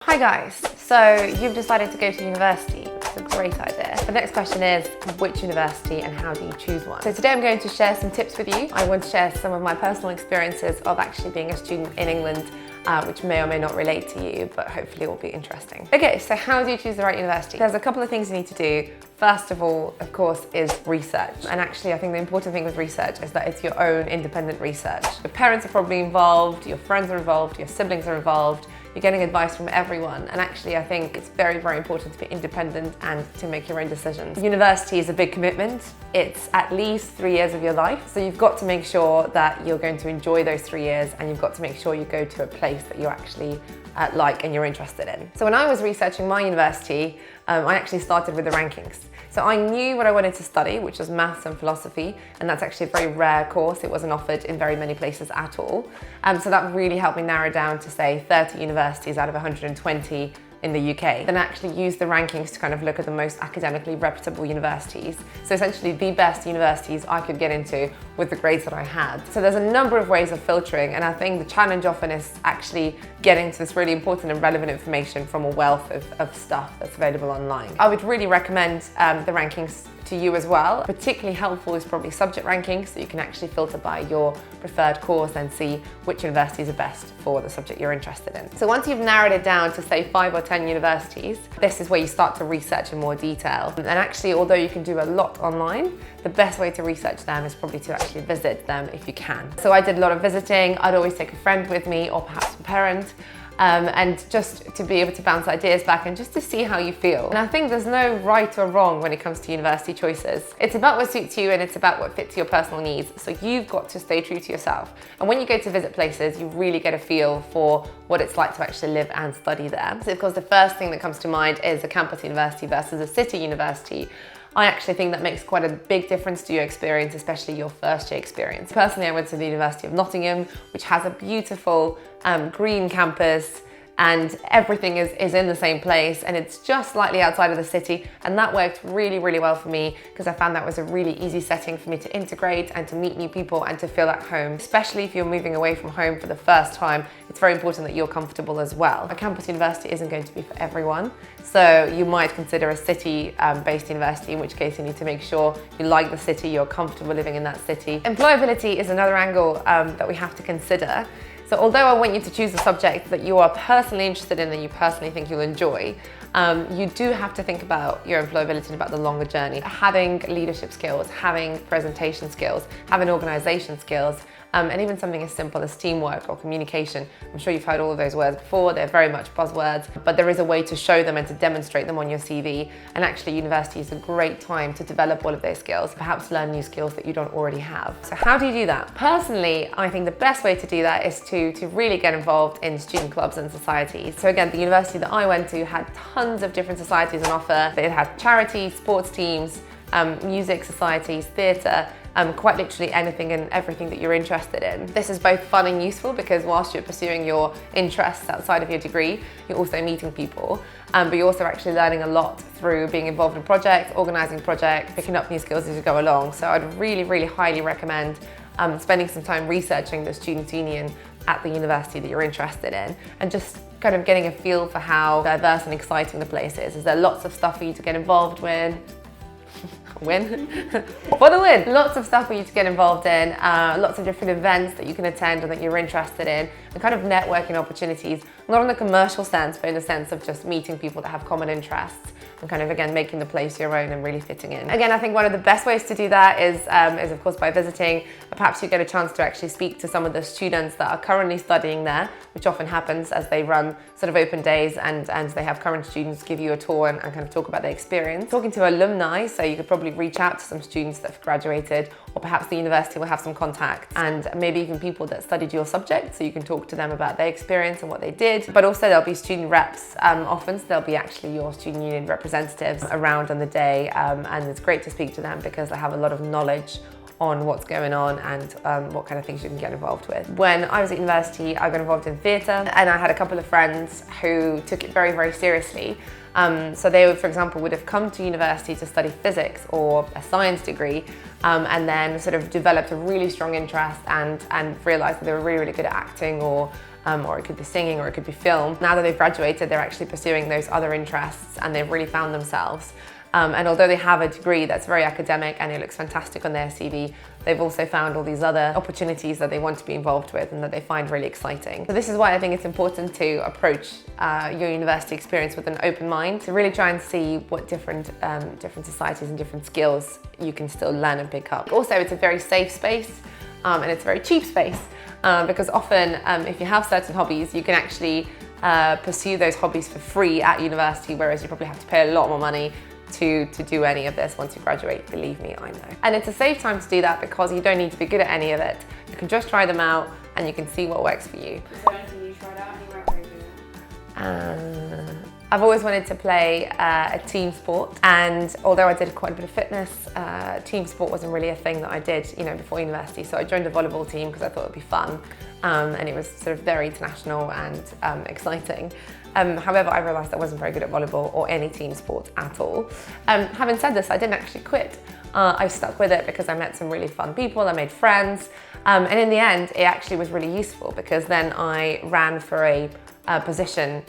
Hi guys, so you've decided to go to university. It's a great idea. The next question is, which university and how do you choose one? So today I'm going to share some tips with you. I want to share some of my personal experiences of actually being a student in England, which may or may not relate to you, but hopefully it will be interesting. Okay, so how do you choose the right university? There's a couple of things you need to do. First of all, of course, is research. And actually, I think the important thing with research is that it's your own independent research. Your parents are probably involved, your friends are involved, your siblings are involved. You're getting advice from everyone, and actually I think it's very, very important to be independent and to make your own decisions. University is a big commitment. It's at least 3 years of your life, so you've got to make sure that you're going to enjoy those 3 years, and you've got to make sure you go to a place that you actually like and you're interested in. So when I was researching my university, I actually started with the rankings. So I knew what I wanted to study, which was maths and philosophy, and that's actually a very rare course. It wasn't offered in very many places at all. So that really helped me narrow down to say 30 universities out of 120 in the UK. Then I actually used the rankings to kind of look at the most academically reputable universities. So essentially the best universities I could get into with the grades that I had. So there's a number of ways of filtering, and I think the challenge often is actually getting to this really important and relevant information from a wealth of stuff that's available online. I would really recommend the rankings to you as well. Particularly helpful is probably subject rankings, so you can actually filter by your preferred course and see which universities are best for the subject you're interested in. So once you've narrowed it down to say 5 or 10 universities, this is where you start to research in more detail. And actually, although you can do a lot online, the best way to research them is probably to actually visit them if you can. So I did a lot of visiting. I'd always take a friend with me or perhaps a parent. And just to be able to bounce ideas back and just to see how you feel. And I think there's no right or wrong when it comes to university choices. It's about what suits you and it's about what fits your personal needs. So you've got to stay true to yourself. And when you go to visit places, you really get a feel for what it's like to actually live and study there. So of course, the first thing that comes to mind is a campus university versus a city university. I actually think that makes quite a big difference to your experience, especially your first year experience. Personally, I went to the University of Nottingham, which has a beautiful green campus, and everything is in the same place, and it's just slightly outside of the city, and that worked really, really well for me because I found that was a really easy setting for me to integrate and to meet new people and to feel at home. Especially if you're moving away from home for the first time, it's very important that you're comfortable as well. A campus university isn't going to be for everyone, so you might consider a city-based university, in which case you need to make sure you like the city, you're comfortable living in that city. Employability is another angle that we have to consider. So although I want you to choose a subject that you are personally interested in and you personally think you'll enjoy, you do have to think about your employability and about the longer journey. Having leadership skills, having presentation skills, having organization skills, and even something as simple as teamwork or communication. I'm sure you've heard all of those words before. They're very much buzzwords, but there is a way to show them and to demonstrate them on your CV. And actually, university is a great time to develop all of those skills, perhaps learn new skills that you don't already have. So how do you do that? Personally, I think the best way to do that is to really get involved in student clubs and societies. So again, the university that I went to had tons of different societies on offer. They had charities, sports teams, music societies, theatre, quite literally anything and everything that you're interested in. This is both fun and useful because whilst you're pursuing your interests outside of your degree, you're also meeting people, but you're also actually learning a lot through being involved in projects, organising projects, picking up new skills as you go along. So I'd really, really highly recommend spending some time researching the Students' Union at the university that you're interested in and just kind of getting a feel for how diverse and exciting the place is. Is there lots of stuff for you to get involved with? Win for the win. Lots of stuff for you to get involved in, lots of different events that you can attend and that you're interested in, and kind of networking opportunities, not in a commercial sense, but in the sense of just meeting people that have common interests and kind of, again, making the place your own and really fitting in. Again, I think one of the best ways to do that is of course by visiting. Perhaps you get a chance to actually speak to some of the students that are currently studying there, which often happens as they run sort of open days and they have current students give you a tour and kind of talk about their experience. Talking to alumni, so you could probably reach out to some students that have graduated, or perhaps the university will have some contact, and maybe even people that studied your subject, so you can talk to them about their experience and what they did. But also there'll be student reps often, so there'll be actually your student union representatives around on the day, and it's great to speak to them because they have a lot of knowledge on what's going on and what kind of things you can get involved with. When I was at university, I got involved in theatre, and I had a couple of friends who took it very, very seriously. So they would, for example, would have come to university to study physics or a science degree, and then sort of developed a really strong interest and realised that they were really, really good at acting, or it could be singing, or it could be film. Now that they've graduated, they're actually pursuing those other interests, and they've really found themselves. And although they have a degree that's very academic and it looks fantastic on their CV, they've also found all these other opportunities that they want to be involved with and that they find really exciting. So this is why I think it's important to approach your university experience with an open mind, to really try and see what different societies and different skills you can still learn and pick up. Also, it's a very safe space, and it's a very cheap space, because often if you have certain hobbies, you can actually pursue those hobbies for free at university, whereas you probably have to pay a lot more money to do any of this once you graduate. Believe me, I know. And it's a safe time to do that because you don't need to be good at any of it. You can just try them out and you can see what works for you. Is there anything you tried out and you weren't very good at? I've always wanted to play a team sport, and although I did quite a bit of fitness, team sport wasn't really a thing that I did, before university. So I joined the volleyball team because I thought it'd be fun, and it was sort of very international and exciting. However, I realised I wasn't very good at volleyball or any team sport at all. Having said this, I didn't actually quit. I stuck with it because I met some really fun people, I made friends, and in the end, it actually was really useful because then I ran for a position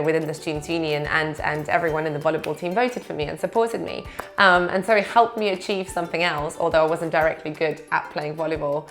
within the students' union, and everyone in the volleyball team voted for me and supported me. And so it helped me achieve something else, although I wasn't directly good at playing volleyball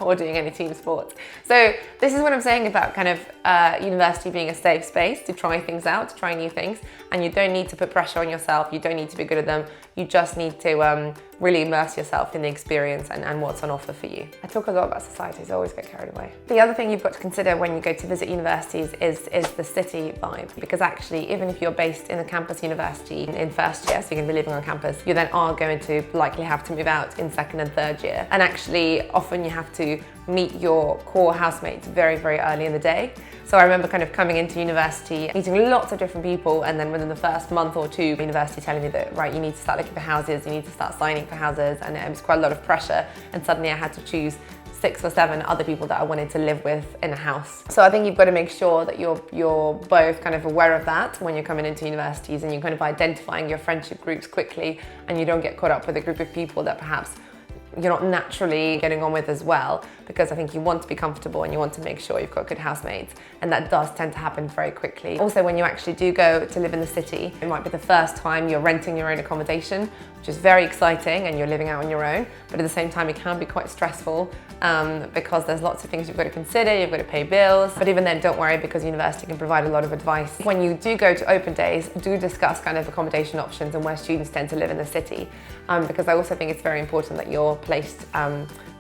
or doing any team sports. So this is what I'm saying about kind of university being a safe space to try things out, to try new things, and you don't need to put pressure on yourself, you don't need to be good at them, you just need to really immerse yourself in the experience and what's on offer for you. I talk a lot about societies, I always get carried away. The other thing you've got to consider when you go to visit universities is the city vibe, because actually even if you're based in a campus university in first year, so you're going to be living on campus, you then are going to likely have to move out in second and third year. And actually often you have to meet your core housemates very, very early in the day. So I remember kind of coming into university, meeting lots of different people, and then within the first month or two, university telling me that, right, you need to start looking for houses, you need to start signing for houses, and it was quite a lot of pressure, and suddenly I had to choose 6 or 7 other people that I wanted to live with in a house. So I think you've got to make sure that you're both kind of aware of that when you're coming into universities, and you're kind of identifying your friendship groups quickly, and you don't get caught up with a group of people that perhaps you're not naturally getting on with as well, because I think you want to be comfortable and you want to make sure you've got good housemates, and that does tend to happen very quickly. Also, when you actually do go to live in the city, it might be the first time you're renting your own accommodation, which is very exciting, and you're living out on your own, but at the same time it can be quite stressful because there's lots of things you've got to consider, you've got to pay bills, but even then don't worry, because university can provide a lot of advice. When you do go to open days, do discuss kind of accommodation options and where students tend to live in the city, because I also think it's very important that you're placed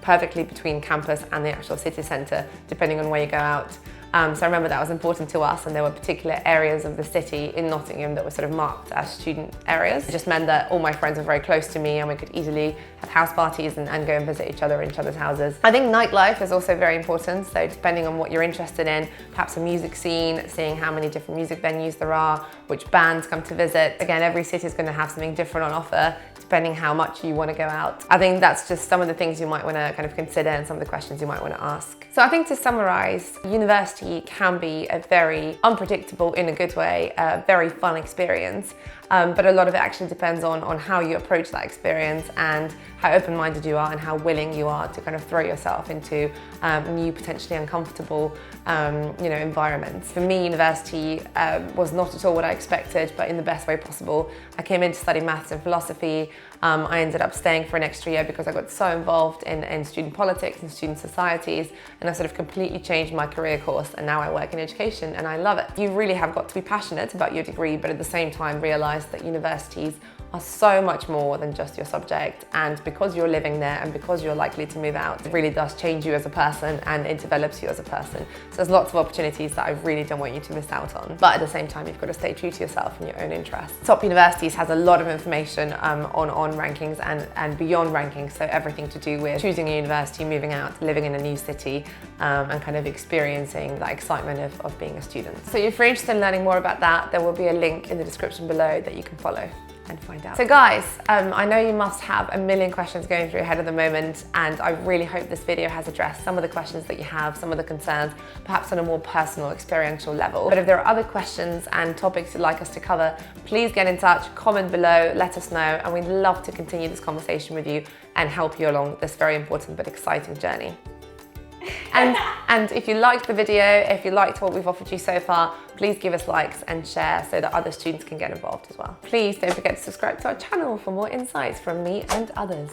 perfectly between campus and the actual city centre, depending on where you go out. So I remember that was important to us, and there were particular areas of the city in Nottingham that were sort of marked as student areas. It just meant that all my friends were very close to me, and we could easily have house parties and go and visit each other in each other's houses. I think nightlife is also very important, so depending on what you're interested in, perhaps a music scene, seeing how many different music venues there are, which bands come to visit. Again, every city is going to have something different on offer, depending how much you want to go out. I think that's just some of the things you might want to kind of consider and some of the questions you might want to ask. So I think to summarize, university can be a very unpredictable, in a good way, very fun experience. But a lot of it actually depends on how you approach that experience and how open-minded you are and how willing you are to kind of throw yourself into new, potentially uncomfortable environments. For me, university was not at all what I expected, but in the best way possible. I came in to study maths and philosophy. I ended up staying for an extra year because I got so involved in student politics and student societies, and I sort of completely changed my career course, and now I work in education and I love it. You really have got to be passionate about your degree, but at the same time realise that universities are so much more than just your subject, and because you're living there and because you're likely to move out, it really does change you as a person and it develops you as a person. So there's lots of opportunities that I really don't want you to miss out on, but at the same time you've got to stay true to yourself and your own interests. Top Universities has a lot of information on rankings and beyond rankings, so everything to do with choosing a university, moving out, living in a new city, and kind of experiencing that excitement of being a student. So if you're interested in learning more about that, there will be a link in the description below that you can follow. and find out. So guys, I know you must have a million questions going through your head at the moment, and I really hope this video has addressed some of the questions that you have, some of the concerns, perhaps on a more personal, experiential level. But if there are other questions and topics you'd like us to cover, please get in touch, comment below, let us know, and we'd love to continue this conversation with you and help you along this very important but exciting journey. And if you liked the video, if you liked what we've offered you so far, please give us likes and share so that other students can get involved as well. Please don't forget to subscribe to our channel for more insights from me and others.